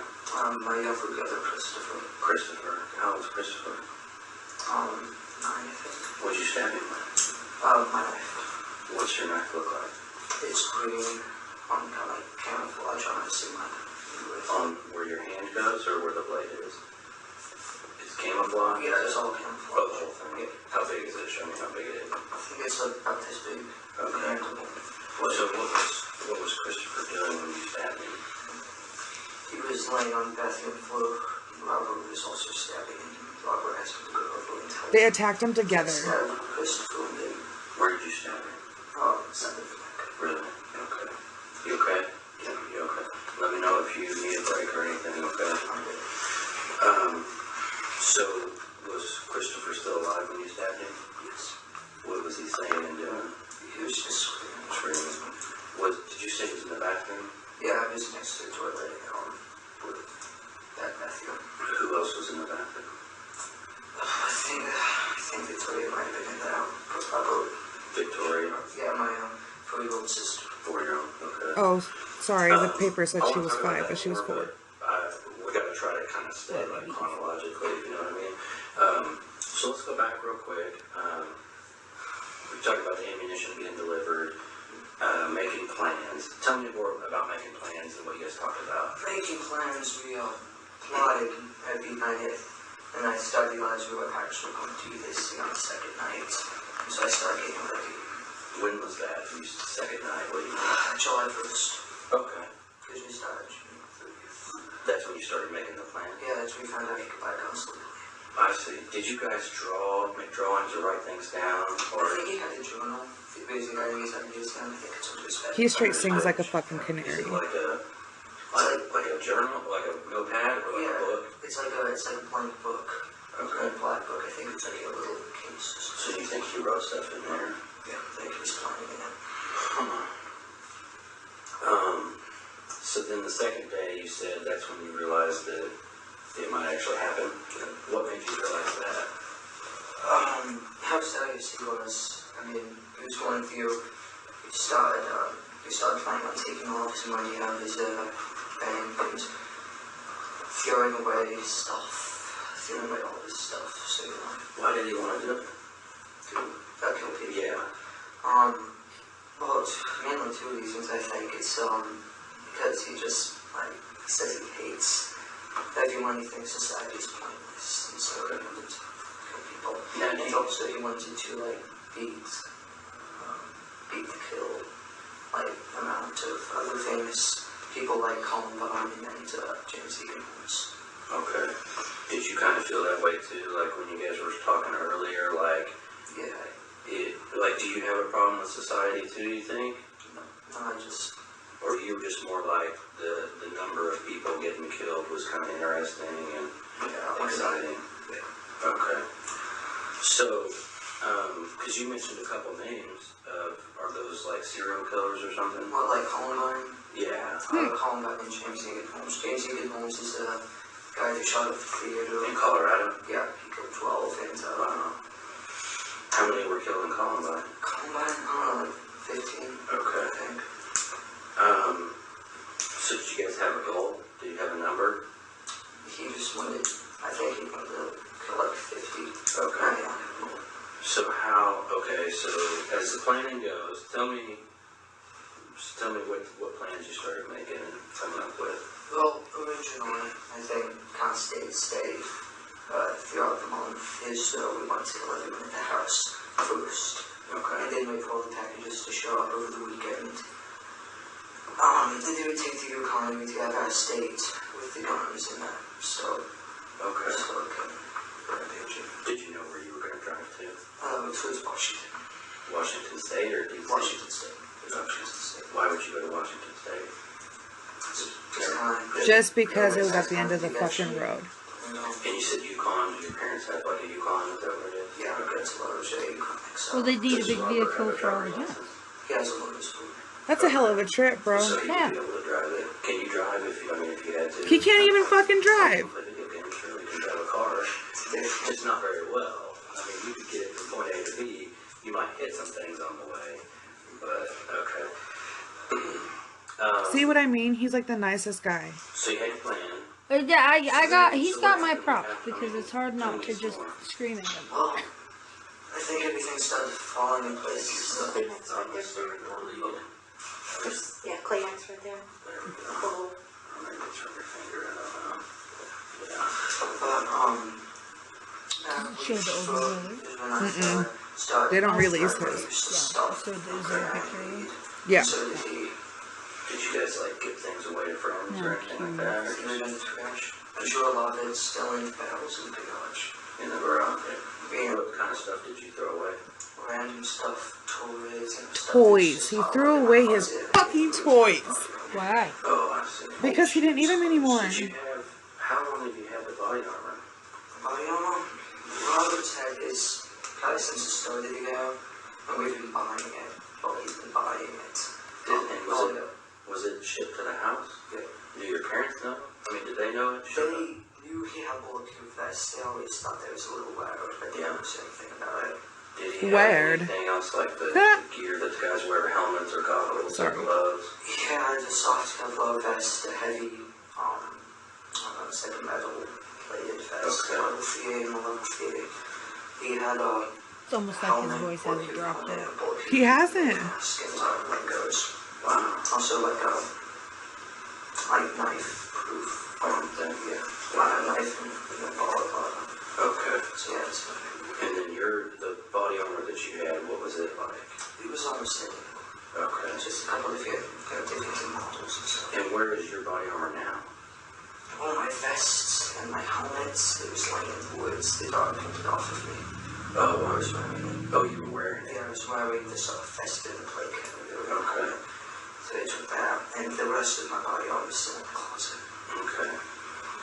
My younger brother, Christopher. Christopher. How old's Christopher? 9, I think. What'd you stab him with? My knife. What's your knife look like? It's green, kind of like camouflage on it, so like, On where your hand goes or where the blade is? It's camouflage? yeah, it's all Oh, the camouflage. whole thing. How big is it? Show me how big it is. I think it's about this big. Okay. Well, so what was Christopher doing when you stabbed him? He was laying on the bathroom floor. Robert was also stabbing him. Robert asked him to go over and tell They attacked them together. stabbed Christopher and then, Where did you stab him? sent him back. Really? Okay. You okay? Yeah. You okay? Let me know if you need a break or anything, okay? So, say he was in the bathroom? Yeah, I was next to the toilet with that Matthew. Who else was in the bathroom? I think Victoria might have been in there. Probably. Victoria? Yeah, my 4-year-old sister. 4-year-old, okay. Oh, sorry. The paper said I she wanna was talk about 5, that but she was more, 4. We gotta try to kind of stay like chronologically, if you know what I mean. So let's go back real quick. We talked about the ammunition being delivered, making plans. Tell me more about making plans and what you guys talked about. Making plans, we plotted every night, and I started realizing we were actually going to do this on the second night. And so I started getting ready. When was that? You said second night. What do you mean? July 1st. Okay. Because we started June 30th. That's when you started making the plan? Yeah, that's when we found out you could buy guns legally. I see. Did you guys make drawings or write things down? I think he had a journal. He basically writing his ideas down. I think it's what his He straight sings like a fucking Is canary. it like a journal, like a notepad, or like a book? It's like a blank book. Okay. A black book. I think it's like a little case. So you think he wrote stuff in there? Yeah, I think he was planning it. So then the second day you said that's when you realized that it might actually happen. What made you realize that? How serious he was. I mean, he was going through. He started planning on taking all of his money out of his bank and throwing away all his stuff. So Why did he want to do it? to kill people. Yeah. Well, it's mainly 2 reasons. I think it's because he just he says he hates everyone. He thinks society is pointless, and so he wanted to kill people. Yeah, And also he wanted to beat the kill amount of other famous people like Columbine and James Egan Holmes. Okay. Did you kind of feel that way too? Like when you guys were talking earlier, Yeah. Do you have a problem with society too, you think? No, I just. Or you were just more like the number of people getting killed was kind of interesting and exciting? Yeah. Okay. So, because you mentioned a couple names are those like serial killers or something? Well, like Columbine. Yeah. Columbine and James Egan Holmes. James Egan Holmes is a guy that shot up the theater. In Colorado? Yeah, he killed 12 and How many were killed in Columbine? Columbine, I don't know, 15. Okay. I think. So did you guys have a goal? Did you have a number? He just wanted, I think he wanted to kill like 50. Okay. Yeah. So so as the planning goes, tell me what plans you started making and coming up with. Well, originally, I think kind of stayed safe throughout the month is we wanted to let him at the house first. Okay. And then wait for all the packages to show up over the weekend. And they would take the economy to have our state with the guns and that. So, Okay. rampaging. Did you know where you were going to drive to? Towards Washington. Washington State or DC? Washington State. Washington State. Why would you go to Washington State? Just because it was at the end of the fucking road. And you said Yukon. Did your parents have like a Yukon? Is that what it is? Yeah, it's a lot of Yukon. Well, they need a big vehicle for all the guns. He has a lot of school. That's a hell of a trip, bro. So you Yeah. would be able to drive it. Can you drive if you had to? He can't even fucking drive. Play video games, sure, you can drive a car. It's not very well. I mean, you could get it from point A to B. You might hit some things on the way, but okay. See what I mean? He's like the nicest guy. So you had a plan. Yeah, he's got my props because it's hard not to just scream at him. Well, I think everything started falling in place. So, Clay Knight's right there. Yeah, Clay Knight's right there. There we go. Oh, I'm gonna get your finger in but, Show the older brother. They don't release his. Yeah, so there's a picture of him. Yeah. So did he. Did you guys like give things away to friends or anything like that? Or Threw it in the trash. I'm sure a lot of it's still in barrels in the garage. in the garage? Yeah. What kind of stuff did you throw away? Random stuff, toys and stuff. Toys. He threw away his fucking toys. Why? Oh, I see. Because he didn't need them anymore. Did you have, how long have you had the body armor? Body armor? Robert's had his probably since it started ago, and we've been buying it. Well, he's been buying it. And was it They knew he had bulletproof vests. They always thought that was a little weird, but they never said anything about it. Did he Weird. have anything else like the gear that the guys wear, helmets or goggles or Sorry. gloves? He had a soft Kevlar vest, a heavy, it's like a metal plated vest, Okay. level 3A and a level 3A. He had a It's almost like his voice hasn't dropped it. He hasn't. Skins on goes. Wow. Also like a knife proof thing, yeah. A knife and a ball. Okay. So yeah, it's And then the body armor that you had, what was it like? it was almost identical. Okay. Just a couple of different models and stuff. And where is your body armor now? All my vests and my helmets, it was laying in the woods. The dog picked it off of me. Oh, I was wearing it. Oh, you were wearing it. Yeah, I was wearing the sort of festive plague. Okay. So they took that, and the rest of my body armor is still in the closet. Okay.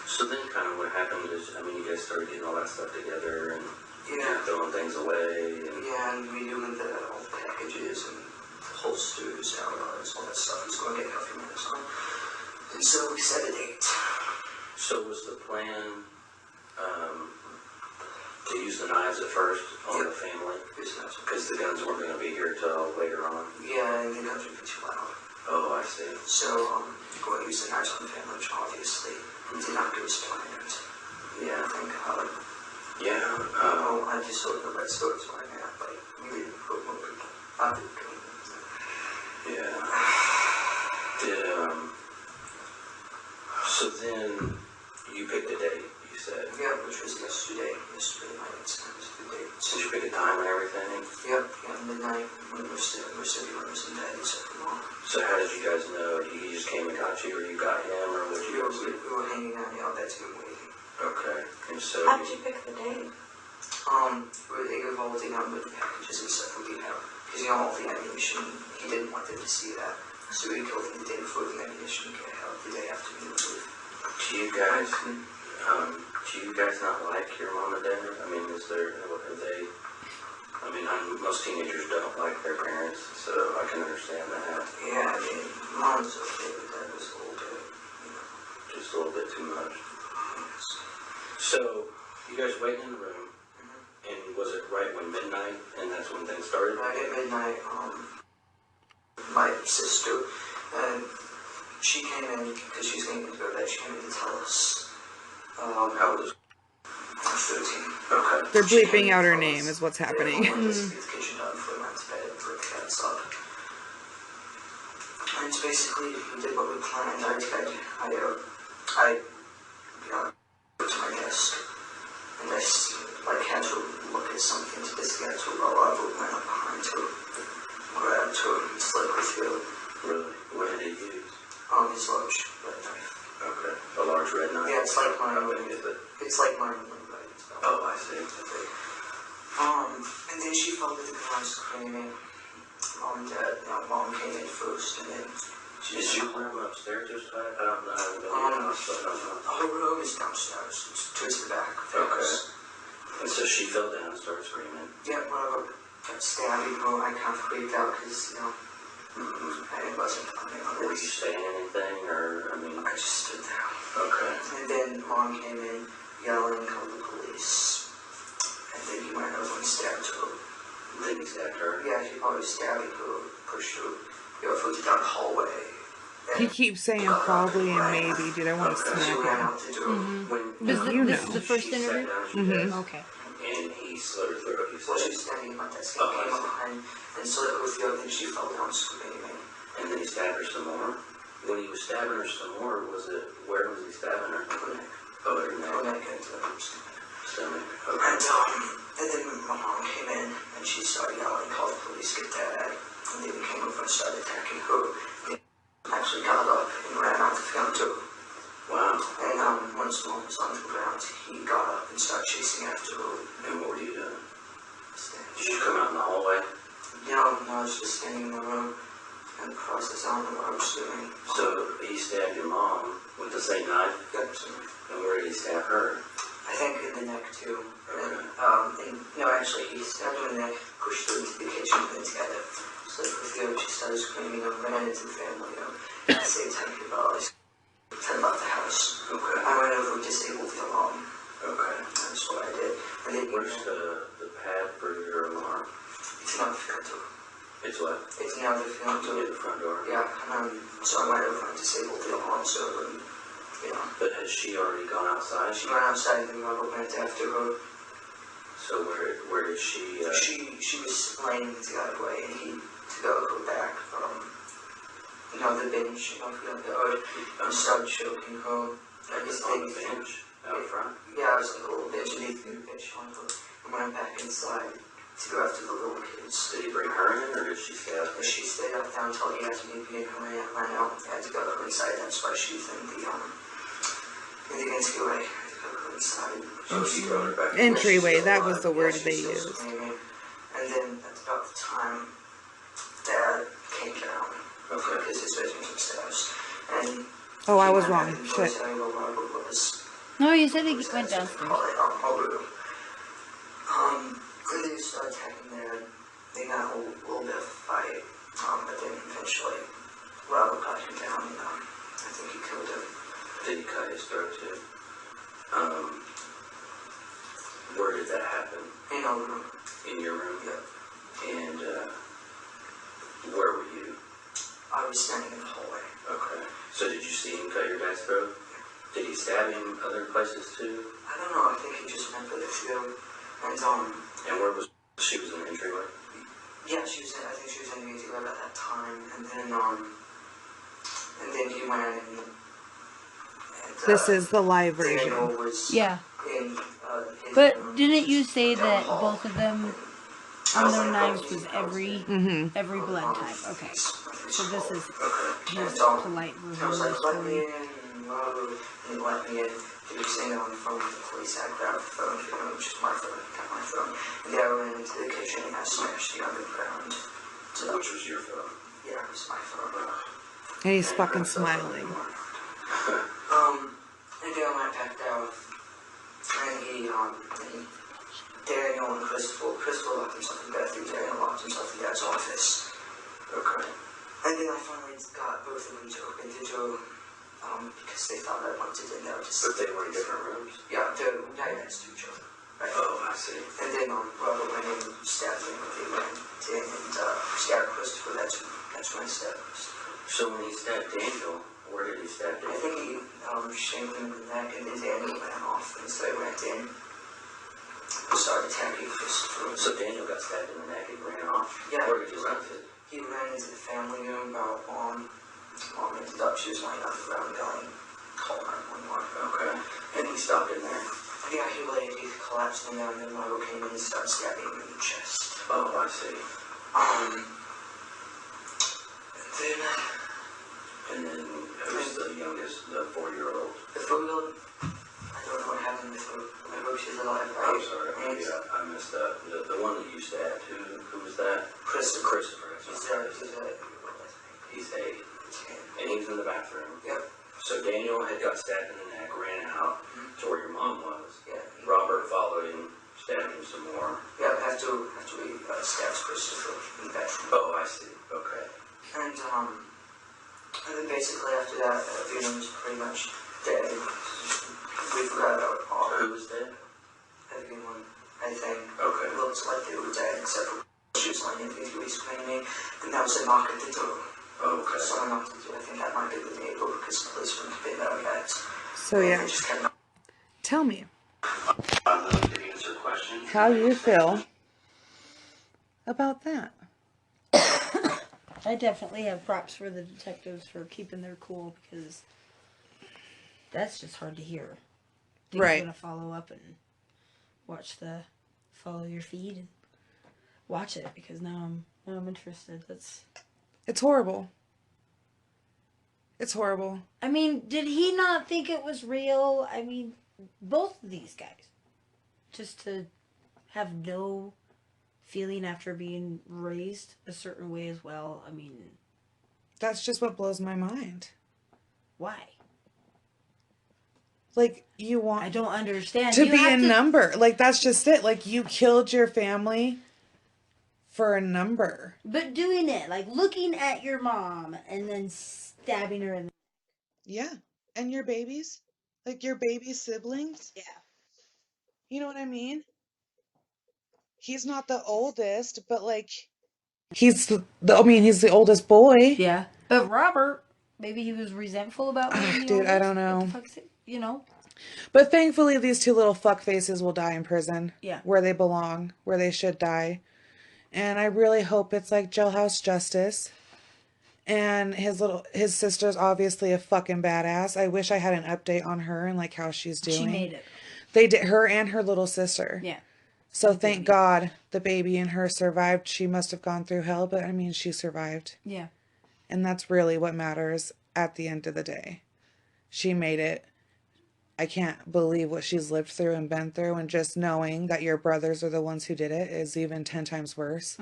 So then kind of what happened is, I mean, you guys started getting all that stuff together and Yeah. throwing things away. And Yeah, and redoing all the packages and the holsters, outlaws, all that stuff. He's going to get coffee minutes on. And so we set a date. so was the plan to use the knives at first on the family? Because the guns weren't going to be here till later on. Yeah, and the guns would be too loud. Oh, I see. So, we're going to use the knives on the family, which obviously did not go as planned. Yeah. Thank God. Yeah. I just sort of read stories right now, like, we didn't put more people. I didn't go. Yeah. Did, so then you picked a date, you said. Yeah, which was yesterday night, it's the date. Did you pick a time and everything? Yep, yeah, midnight, when most everyone was in bed except for Mom. So how did you guys know? He just came and got you, or you got him, or what you guys do? We were hanging out in the bedroom waiting. Okay. And so How did you pick the date? They were holding on with the packages and stuff we have. Because, you know, all the ammunition, he didn't want them to see that. So we killed him the day before the ammunition came out, the day after we moved. do you guys not like your mom and dad? I mean, are they, I mean, most teenagers don't like their parents, so I can understand that. Yeah, I mean, Mom's okay, but Dad was a little bit, you know. Just a little bit too much. Yes. So, you guys waiting in the room, and was it right when midnight, and that's when things started? Right at midnight, my sister, she came in, because she was going to go to bed, she came in to tell us, How old is 13. Okay. They're bleeping out her name is what's happening. Get the kitchen done before we went to bed, put the cats up. And it's basically, we did what we planned. I went to my desk, and I had to look at something to this guy to roll up, we went up behind her, grabbed her, and slid her through. Really? What did he use? His large red knife. Okay. A large red knife? Yeah, it's like mine. Okay, is it? It's like mine, right? Oh, I see. And then she fell to the ground screaming. Mom and Dad, Mom came in first, and then Did you room upstairs or something? I don't know. I haven't been in the house, so I don't know. her room is downstairs. It's towards the back of the Okay. house. And so she fell down and started screaming. Yeah, whatever. Kept stabbing her. I kind of freaked out because, I wasn't planning on Were you this. saying anything, or, I mean... I just stood there. Okay. And then Mom came in, yelling, called the police. And then he went over and stabbed her. Then he stabbed her? Yeah, he probably stabbing her, pushed her, further down the hallway. He keeps saying probably and maybe. Dude, I want to She smack ran him. out the door. You This is know. the first She sat interview? down, she said, Okay. and he slit her throat, he Well, she said. was standing in my desk. He Oh, came I up see. behind and slit her with the other, and she fell down screaming. And then he stabbed her some more. When he was stabbing her some more, where was he stabbing her? Her neck. Oh, her neck. Her neck and her stomach. Stomach. Okay. And then my mom came in and she started yelling, called the police, get Dad. And they came over and started attacking her. They actually got up and ran out the front door. Wow. And once Mom was on the ground, he got up and started chasing after her. And what were you doing? Standing. Did you come out in the hallway? No, I was just standing in the room. And the process, I don't know what I was doing. So he stabbed your mom with the same knife? Got to me. And where did he stab her? I think in the neck too. Okay. No, actually, he stabbed her in the neck, pushed her into the kitchen, and then together. So with the she started screaming and ran into the family. At the same time, he about the house. Okay. I went over, So I went over and disabled the alarm so it wouldn't, But has she already gone outside? She went outside and Robert went after her. So where did she? She was laying in the driveway and he to go back from, the bench, if you don't know, and started choking her. On the bench out front? Yeah, it was like a little bench beneath the bench on her. And went back inside to go after the little kids. Did he bring her in or did she stay out there? She stayed out there until he asked me if he ran out. I had to go inside. That's why she's in the entryway. I had to go inside. So she brought her back. Entryway, that was the word Yeah, they she's still used. screaming. And then that's about the time Dad came down. Okay. Because his bedroom's upstairs. And Oh, I was he wrong. went back and Shit. forth telling me where Robert was. No, you said he went Call downstairs. it Hobu. They started attacking there. They got a little bit of a fight. But then eventually Robert got him down and I think he killed him. Did he cut his throat too? Where did that happen? In our room. In your room? Yeah. And where were you? I was standing in the hallway. Okay. So did you see him cut your dad's throat? Did he stab him other places too? I don't know, I think he just went for the few. And where was she? Was in the entryway? yeah, I think she was in the entryway at that time. And then he went and This is the live version. Daniel was Yeah. in his But room didn't you say down that the hall. both of them on their knives was every blood type? Okay. So this is his polite I version was of like, the let me story. in, and he let me in. He was sitting on the phone with the police. I grabbed the phone, which is my phone, got my phone. And then I ran into the kitchen and I smashed the underground. So Which was your phone? yeah, it was my phone. And he's fucking smiling. And then I went back down, and Daniel and Christopher locked himself in bed, Daniel locked himself in Dad's office. Okay. And then I finally got both of them to open the door, because they thought I wanted in there. But they were in different rooms? Yeah, they're right next to each other. Right? Oh, I see. And then Robert went in and stabbed him, and they went in and stabbed Christopher. That's when I stabbed Christopher. So when he stabbed Daniel, where did he stab I Daniel? think he shambled him in the neck, and then Daniel ran off, and so I went in and started attacking Christopher. So Daniel got stabbed in the neck and ran off? Yeah. Where did he run to? He ran into the family room about Mom ended up, she was lying on the ground going, call 911. Okay. And he stopped in there? Yeah, he collapsed in there, and then Margot came in and started stabbing him in the chest. Oh, I see. And then who's the youngest, the 4-year-old? The 4-year-old, I don't know what happened with her. I hope she's alive. I'm sorry, maybe I messed up. The one that you stabbed, who was that? Christopher. Christopher. He's 8. And he was in the bathroom. Yep. So Daniel had got stabbed in the neck, ran out to where your mom was. Yeah. Robert followed him, stabbed him some more. Yeah, after we stabbed Christopher in the bedroom. Oh, I see. Okay. And then basically after that, everyone was pretty much dead. We forgot about all. Who was dead? Everyone, I think, Okay. looked like they were dead, except for she was lying in the entryway screaming, and there was a knock at the door. Okay. Someone knocked at the door. I think that might be the neighbor, because the police wouldn't have been there yet. So And yeah, they just kept tell me I'm willing to answer questions. how you feel about that. I definitely have props for the detectives for keeping their cool because that's just hard to hear. You're Right. gonna follow up and follow your feed and watch it because now I'm interested. It's horrible. It's horrible. I mean, did he not think it was real? I mean, both of these guys, just to have no feeling after being raised a certain way as well. I mean, That's just what blows my mind. why? Like, you want I don't understand. to You be have a to- number. Like, that's just it. Like, you killed your family for a number. But doing it, like looking at your mom and then stabbing her in the... Yeah. And your babies? Like, your baby siblings? Yeah. You know what I mean? He's not the oldest, but, like, He's he's the oldest boy. Yeah. But Robert, maybe he was resentful about being the Dude, I oldest. don't know. What the fuck's it? You know? But thankfully, these two little fuck faces will die in prison. Yeah. Where they belong, where they should die. And I really hope it's like jailhouse justice. And his sister's obviously a fucking badass. I wish I had an update on her and like how she's doing. She made it. They did, her and her little sister. Yeah. So thank God the baby and her survived. She must have gone through hell, but I mean, she survived. Yeah. And that's really what matters at the end of the day. She made it. I can't believe what she's lived through and been through, and just knowing that your brothers are the ones who did it is even 10 times worse.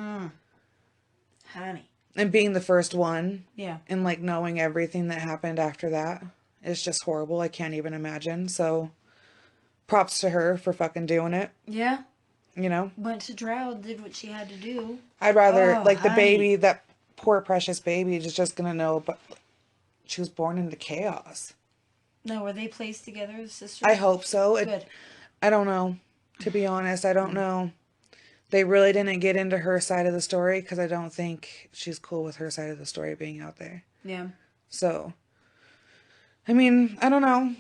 Honey. And being the first one. Yeah. And like knowing everything that happened after that is just horrible. I can't even imagine. So props to her for fucking doing it. Yeah. You know? Went to trial, did what she had to do. I'd rather, Oh, like, the honey. baby, that poor precious baby is just gonna know, but she was born into chaos. No, were they placed together, the sisters? I hope so. Good. I don't know. To be honest, I don't know. They really didn't get into her side of the story because I don't think she's cool with her side of the story being out there. Yeah. So, I mean, I don't know.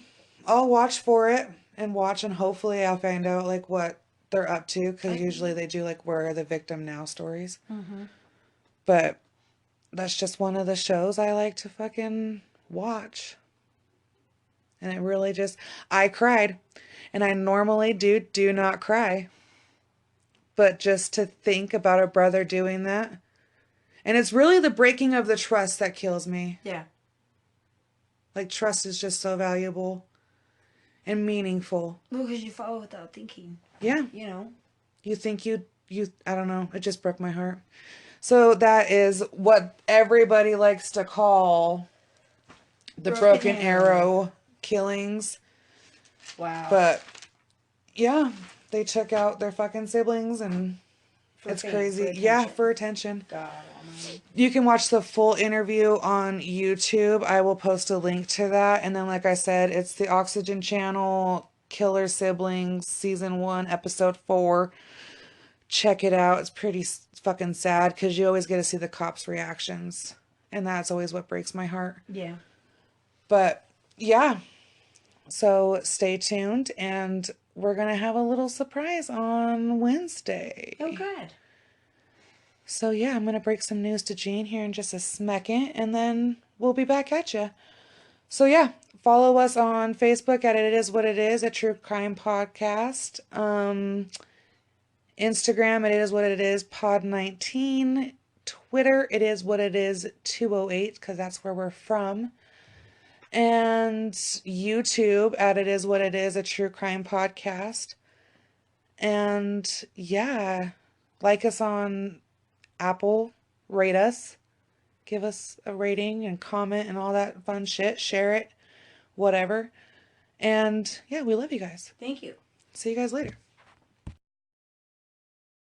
I'll watch for it and hopefully I'll find out like what they're up to, because usually they do like where are the victim now stories. But that's just one of the shows I like to fucking watch. And it really just, I cried. And I normally do not cry. But just to think about a brother doing that. And it's really the breaking of the trust that kills me. Yeah. Like, trust is just so valuable and meaningful. Well, because you follow without thinking. Yeah. You know? You think I don't know. It just broke my heart. So that is what everybody likes to call the Broken Arrow killings. Wow. But, yeah, they took out their fucking siblings and it's crazy. Yeah, for attention. God almighty. You can watch the full interview on YouTube. I will post a link to that. And then, like I said, it's the Oxygen Channel, Killer Siblings, Season 1, Episode 4. Check it out. It's pretty fucking sad because you always get to see the cops' reactions. And that's always what breaks my heart. Yeah. But, yeah. So, stay tuned. And we're going to have a little surprise on Wednesday. Oh, good. So, yeah, I'm going to break some news to Jean here in just a second, and then we'll be back at you. So, yeah, follow us on Facebook at It Is What It Is, a true crime podcast. Instagram, It Is What It Is, Pod19. Twitter, It Is What It Is, 208, because that's where we're from. And YouTube at It Is What It Is, a true crime podcast. And, yeah, like us on Apple, rate us, give us a rating and comment and all that fun shit. Share it, whatever. And yeah, we love you guys. Thank you. See you guys later.